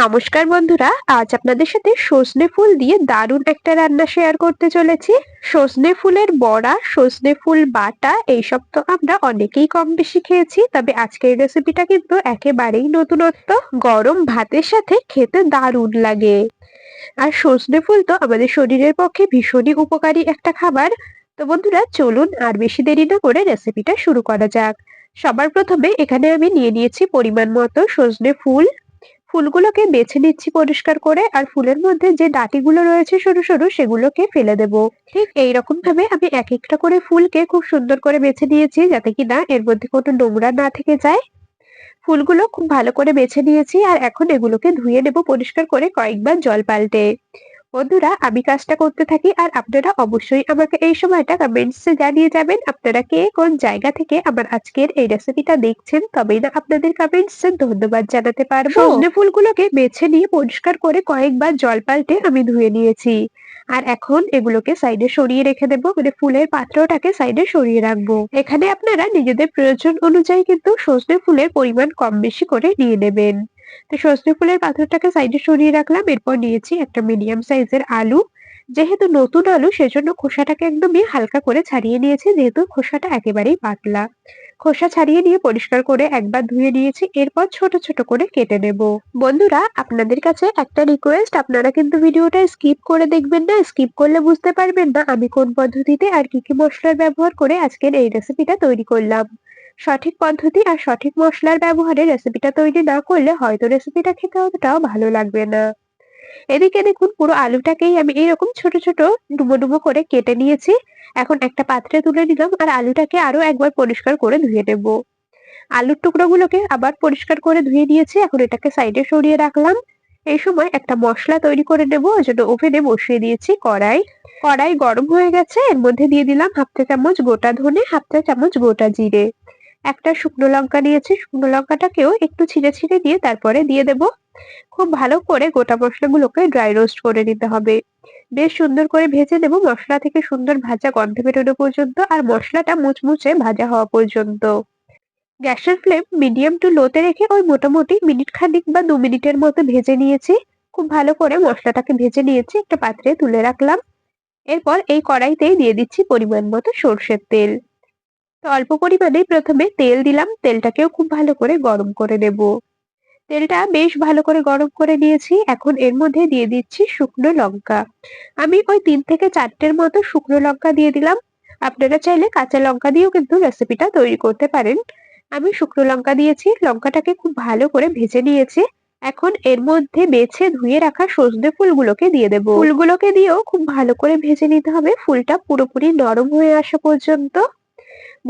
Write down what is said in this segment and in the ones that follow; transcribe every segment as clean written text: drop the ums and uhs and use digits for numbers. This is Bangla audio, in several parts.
নমস্কার বন্ধুরা, আজ আপনাদের সাথে সজনে ফুল দিয়ে দারুণ একটা রান্না শেয়ার করতে চলেছি। সজনে ফুলের বড়া, সজনে ফুল বাটা এইসব তো আমরা অনেকেই কম বেশি খেয়েছি, তবে আজকের রেসিপিটা কিন্তু একেবারেই নতুনত্ব। গরম ভাতের সাথে খেতে দারুণ লাগে। আর সজনে ফুল তো আমাদের শরীরের পক্ষে ভীষণই উপকারী একটা খাবার। তো বন্ধুরা, চলুন আর বেশি দেরি না করে রেসিপিটা শুরু করা যাক। সবার প্রথমে এখানে আমি নিয়ে নিয়েছি পরিমাণ মতো সজনে ফুল। ফুলগুলোকে বেছে নিচ্ছি পরিষ্কার করে, আর ফুলের মধ্যে যে ডাঁটিগুলো রয়েছে সরু সরু সেগুলোকে ফেলে দেব। ঠিক এইরকম ভাবে আমি এক একটা করে ফুলকে খুব সুন্দর করে বেছে নিয়েছি, যাতে কিনা এর মধ্যে কোনো নোংরা না থেকে যায়। ফুলগুলো খুব ভালো করে বেছে নিয়েছি, আর এখন এগুলোকে ধুয়ে নেব পরিষ্কার করে কয়েকবার জল পাল্টে। বন্ধুরা, আমি কাজটা করতে থাকি আর আপনারা অবশ্যই আমাকে এই সময়টা কমেন্টসে জানিয়ে যাবেন আপনারা কে কোন জায়গা থেকে আমার আজকের এই রেসিপিটা দেখছেন, তবেই না আপনাদের কমেন্টসে ধন্যবাদ জানাতে পারবো। সজনে ফুলগুলোকে বেছে নিয়ে পরিষ্কার করে কয়েকবার জল পাল্টে আমি ধুয়ে নিয়েছি। আর এখন এগুলোকে সাইডে সরিয়ে রেখে দেবো, মানে ফুলের পাত্রটাকে সাইডে সরিয়ে রাখবো। এখানে আপনারা নিজেদের প্রয়োজন অনুযায়ী কিন্তু সজনে ফুলের পরিমাণ কম বেশি করে নিয়ে নেবেন। তো সজনে ফুলের পাথরটাকে সাইডে সরিয়ে রাখলাম। এরপর নিয়েছি একটা মিডিয়াম সাইজের আলু। যেহেতু নতুন আলু সেজন্য খোসাটাকে একদমই হালকা করে ছাড়িয়ে নিয়েছি, যেহেতু খোসাটা একেবারেই পাতলা। খোসা ছাড়িয়ে নিয়ে পরিষ্কার করে একবার ধুয়ে নিয়েছি, এরপর ছোট ছোট করে কেটে নেব। বন্ধুরা, আপনাদের কাছে একটা রিকোয়েস্ট, আপনারা কিন্তু ভিডিওটা স্কিপ করে দেখবেন না। স্কিপ করলে বুঝতে পারবেন না আমি কোন পদ্ধতিতে আর কি কি মশলার ব্যবহার করে আজকের এই রেসিপিটা তৈরি করলাম। সঠিক পদ্ধতি আর সঠিক মসলার ব্যবহারে রেসিপিটা তৈরি না করলে হয়তো রেসিপিটা খেতে অতটাও ভালো লাগবে না। এদিকে দেখুন, পুরো আলুটাকেই আমি এরকম ছোট ছোট ডুমো ডুমো করে কেটে নিয়েছি। এখন একটা পাত্রে তুলে নিলাম, আর আলুটাকে আরো একবার পরিষ্কার করে ধুয়ে নেব। আলুর টুকরোগুলোকে আবার পরিষ্কার করে ধুয়ে নিয়েছি, এখন এটাকে সাইডে সরিয়ে রাখলাম। এই সময় একটা মশলা তৈরি করে নেব, ওই জন্য ওভেনে বসিয়ে দিয়েছি কড়াই। কড়াই গরম হয়ে গেছে, এর মধ্যে দিয়ে দিলাম হাফ চা চামচ গোটা ধনে, হাফ চা চামচ গোটা জিরে। একটা শুকনো লঙ্কা নিয়েছি, শুকনো লঙ্কাটাকেও একটু ছিঁড়ে ছিঁড়ে দিয়ে তারপরে দিয়ে দেব। খুব ভালো করে গোটা মশলাগুলোকে ড্রাই রোস্ট করে নিতে হবে। বেশ সুন্দর করে ভেজে নেব, মশলা থেকে সুন্দর ভাজা গন্ধ বেরোনো পর্যন্ত, আর মশলাটা মুচমুচে ভাজা হওয়া পর্যন্ত। গ্যাসের ফ্লেম মিডিয়াম টু লোতে রেখে ওই মোটামুটি মিনিট খানিক বা 2 মিনিটের মতো ভেজে নিয়েছি। খুব ভালো করে মশলাটাকে ভেজে নিয়েছি, একটা পাত্রে তুলে রাখলাম। এরপর এই কড়াইতেই দিয়ে দিচ্ছি পরিমাণ মতো সর্ষের তেল। তো অল্প পরিমাণেই প্রথমে তেল দিলাম, তেলটাকেও খুব ভালো করে গরম করে নেব। তেলটা বেশ ভালো করে গরম করে নিয়েছি, এখন এর মধ্যে দিয়ে দিচ্ছি শুকনো লঙ্কা। আমি ওই 3 থেকে 4টের মতো শুকনো লঙ্কা দিয়ে দিলাম। আপনারা চাইলে কাঁচা লঙ্কা দিয়েও কিন্তু রেসিপিটা তৈরি করতে পারেন। আমি শুকনো লঙ্কা দিয়েছি, লঙ্কাটাকে খুব ভালো করে ভেজে নিয়েছি। এখন এর মধ্যে বেছে ধুয়ে রাখা সজনে ফুলগুলোকে দিয়ে দেব। ফুলগুলোকে দিয়েও খুব ভালো করে ভেজে নিতে হবে, ফুলটা পুরোপুরি নরম হয়ে আসা পর্যন্ত।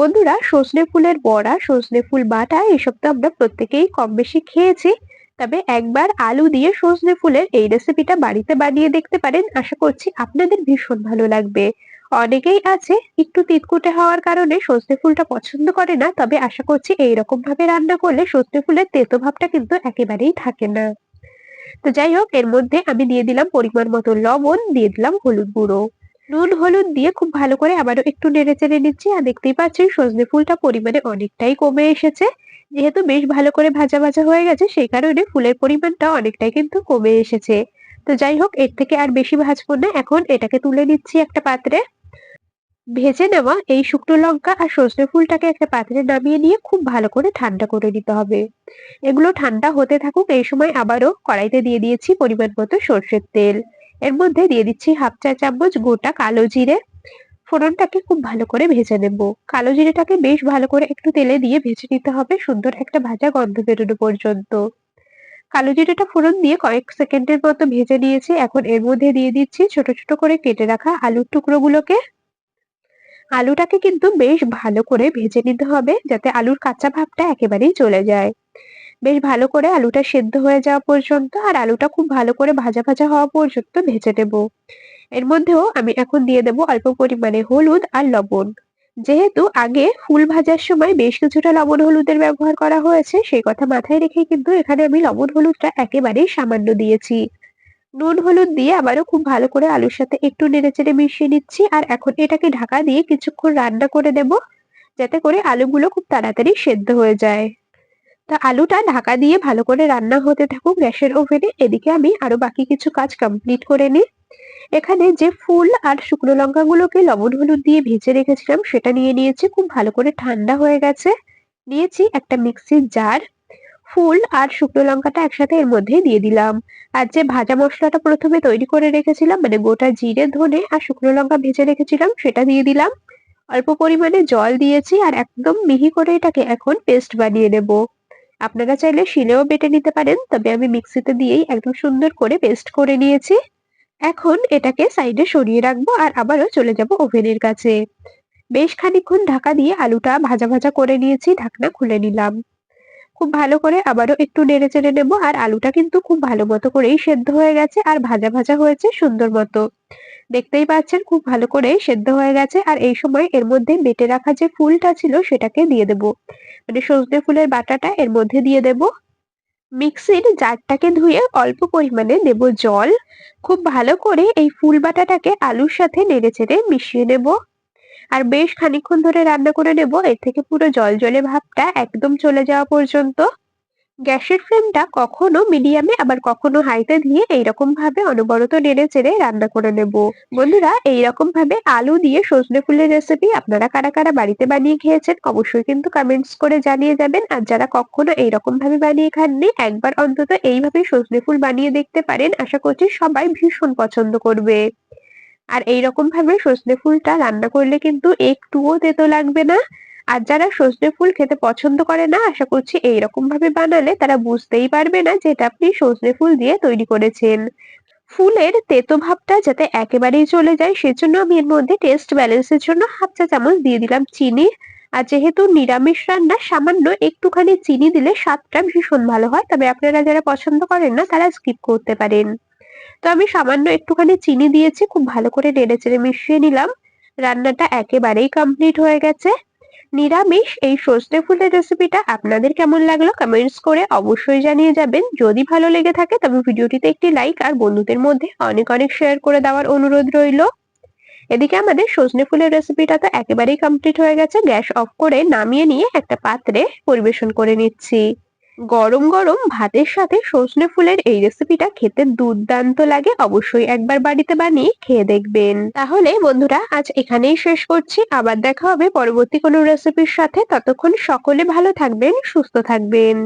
বন্ধুরা, সজনে ফুলের বড়া, সজনে ফুল বাটা এসব তো আমরা প্রত্যেকেই কম বেশি খেয়েছি। তবে একবার আলু দিয়ে সজনে ফুলের এই রেসিপিটা বাড়িতে বানিয়ে দেখতে পারেন, আশা করছি আপনাদের ভীষণ ভালো লাগবে। অনেকেই আছে একটু তিতকুটে হওয়ার কারণে সজনে ফুলটা পছন্দ করে না, তবে আশা করছি এইরকম ভাবে রান্না করলে সজনে ফুলের তেতো ভাবটা কিন্তু একেবারেই থাকে না। তো যাই হোক, এর মধ্যে আমি দিয়ে দিলাম পরিমাণ মতো লবণ, দিয়ে দিলাম হলুদ গুঁড়ো। নুন হলুদ দিয়ে খুব ভালো করে আবারও একটু নেড়ে চেড়ে নিচ্ছি, আর দেখতেই পাচ্ছেন সজনে ফুলটা পরিমাণে অনেকটাই কমে এসেছে। যেহেতু বেশ ভালো করে ভাজা ভাজা হয়ে গেছে, সেই কারণে ফুলের পরিমাণটা অনেকটাই কিন্তু কমে এসেছে। তো যাই হোক, এর থেকে আর বেশি ভাজবো না, এখন এটাকে তুলে নিচ্ছি একটা পাত্রে। ভেজে নেওয়া এই শুকনো লঙ্কা আর সজনে ফুলটাকে একটা পাত্রে নামিয়ে নিয়ে খুব ভালো করে ঠান্ডা করে নিতে হবে। এগুলো ঠান্ডা হতে থাকুক, এই সময় আবারও কড়াইতে দিয়ে দিয়েছি পরিমাণ মতো সর্ষের তেল। এর মধ্যে দিয়ে দিচ্ছি হাফ চা চামচ গোটা কালো জিরে। ফোড়নটাকে খুব ভালো করে ভেজে নেব। কালো জিরেটাকে বেশ ভালো করে একটু তেলে দিয়ে ভেজে নিতে হবে, সুন্দর একটা ভাজা গন্ধ বেরোনো পর্যন্ত। কালো জিরেটা ফোড়ন দিয়ে কয়েক সেকেন্ডের মতো ভেজে নিয়েছি, এখন এর মধ্যে দিয়ে দিচ্ছি ছোট ছোট করে কেটে রাখা আলুর টুকরোগুলোকে। আলুটাকে কিন্তু বেশ ভালো করে ভেজে নিতে হবে, যাতে আলুর কাঁচা ভাবটা একেবারেই চলে যায়। বেশ ভালো করে আলুটা সেদ্ধ হয়ে যাওয়া পর্যন্ত, আর আলুটা খুব ভালো করে ভাজা ভাজা হওয়া পর্যন্ত ভেজে নেব। এর মধ্যেও আমি এখন দিয়ে দেব অল্প পরিমাণে হলুদ আর লবণ। যেহেতু আগে ফুল ভাজার সময় বেশ কিছুটা লবণ হলুদের ব্যবহার করা হয়েছে, সেই কথা মাথায় রেখে কিন্তু এখানে আমি লবণ হলুদটা একেবারেই সামান্য দিয়েছি। নুন হলুদ দিয়ে আবারও খুব ভালো করে আলুর সাথে একটু নেড়েচেড়ে মিশিয়ে নিচ্ছি, আর এখন এটাকে ঢাকা দিয়ে কিছুক্ষণ রান্না করে দেব, যাতে করে আলুগুলো খুব তাড়াতাড়ি সেদ্ধ হয়ে যায়। তা আলুটা ঢাকা দিয়ে ভালো করে রান্না হতে থাকুক গ্যাসের ওভেনে। এদিকে আমি আরো বাকি কিছু কাজ কমপ্লিট করে নিই। এখানে যে ফুল আর শুকনো লঙ্কাগুলোকে লবণ হলুদ দিয়ে ভেজে রেখেছিলাম সেটা নিয়ে নিয়েছি, খুব ভালো করে ঠান্ডা হয়ে গেছে। নিয়েছি একটা মিক্সির জার, ফুল আর শুকনো লঙ্কাটা একসাথে এর মধ্যে দিয়ে দিলাম। আর যে ভাজা মশলাটা প্রথমে তৈরি করে রেখেছিলাম, মানে গোটা জিরে ধনে আর শুকনো লঙ্কা ভেজে রেখেছিলাম, সেটা দিয়ে দিলাম। অল্প পরিমাণে জল দিয়েছি আর একদম মিহি করে এটাকে এখন পেস্ট বানিয়ে নেব। আপনারা চাইলে শিলেও বেটে নিতে পারেন, তবে আমি মিক্সিতে দিয়েই একদম সুন্দর করে পেস্ট করে নিয়েছি। এখন এটাকে সাইডে সরিয়ে রাখবো আর আবারও চলে যাব ওভেনের কাছে। বেশ খানিকক্ষণ ঢাকা দিয়ে আলুটা ভাজা ভাজা করে নিয়েছি, ঢাকনা খুলে নিলাম। খুব ভালো করে আবারও একটু নেড়ে চেড়ে নেবো। আর আলুটা কিন্তু খুব ভালো মতো করেই সেদ্ধ হয়ে গেছে আর ভাজা ভাজা হয়েছে সুন্দর মতো। দেখতেই পাচ্ছেন খুব ভালো করেই সেদ্ধ হয়ে গেছে। আর এই সময় এর মধ্যে বেটে রাখা যে ফুলটা ছিল সেটাকে দিয়ে দেবো, মানে সজনে ফুলের বাটাটা এর মধ্যে দিয়ে দেবো। মিক্সির জারটাকে ধুয়ে অল্প পরিমাণে দেব জল। খুব ভালো করে এই ফুল বাটাটাকে আলুর সাথে নেড়েচেড়ে মিশিয়ে নেব। আর বেশ খানিকক্ষণ ধরে রান্না করে নেব, এর থেকে পুরো জলজলে ভাবটা একদম চলে যাওয়া পর্যন্ত। গ্যাসের ফ্লেমটা কখনো মিডিয়ামে আবার কখনো হাইতে দিয়ে এইরকম ভাবে অনবরত নেড়ে চেড়ে রান্না করে নেব। বন্ধুরা, এইরকম ভাবে আলু দিয়ে সজনে ফুলের রেসিপি আপনারা কারা কারা বাড়িতে বানিয়ে খেয়েছেন অবশ্যই কিন্তু কমেন্টস করে জানিয়ে যাবেন। আর যারা কখনো এইরকম ভাবে বানিয়ে খাননি, একবার অন্তত এইভাবে সজনে ফুল বানিয়ে দেখতে পারেন, আশা করছি সবাই ভীষণ পছন্দ করবে। আর এইরকম ভাবে সজনে ফুলটা রান্না করলে কিন্তু একটুও তেতো লাগবে না। আর যারা সজনে ফুল খেতে পছন্দ করে না, আশা করছি এইরকম ভাবে বানালে তারা বুঝতেই পারবে না যে এটা আপনি সজনে ফুল দিয়ে তৈরি করেছেন। ফুলের তেতো ভাবটা যাতে একেবারেই চলে যায় সেজন্য আমি এর মধ্যে টেস্ট ব্যালেন্সের জন্য হাফ চা চামচ দিয়ে দিলাম চিনি। আর যেহেতু নিরামিষ রান্না, সামান্য একটুখানি চিনি দিলে স্বাদটা ভীষণ ভালো হয়, তবে আপনারা যারা পছন্দ করেন না তারা স্কিপ করতে পারেন। তো আমি সামান্য একটুখানি চিনি দিয়েছি, খুব ভালো করে নেড়েচেড়ে মিশিয়ে নিলাম। রান্নাটা একেবারেই কমপ্লিট হয়ে গেছে। নিরামিষ এই সজনে ফুলের রেসিপিটা আপনাদের কেমন লাগলো কমেন্টস করে অবশ্যই জানিয়ে যাবেন। যদি ভালো লেগে থাকে তবে ভিডিওটিতে একটি লাইক আর বন্ধুদের মধ্যে অনেক অনেক শেয়ার করে দেওয়ার অনুরোধ রইল। এদিকে আমাদের সজনে ফুলের রেসিপিটা তো একেবারেই কমপ্লিট হয়ে গেছে। গ্যাস অফ করে নামিয়ে নিয়ে একটা পাত্রে পরিবেশন করে নিচ্ছি। গরম গরম ভাতের সাথে সজনে ফুলের এই রেসিপিটা খেতে দুর্দান্ত লাগে, অবশ্যই একবার বাড়িতে বানিয়ে খেয়ে দেখবেন। তাহলে বন্ধুরা, আজ এখানেই শেষ করছি, আবার দেখা হবে পরবর্তী কোনো রেসিপির সাথে। ততক্ষণ সকলে ভালো থাকবেন, সুস্থ থাকবেন।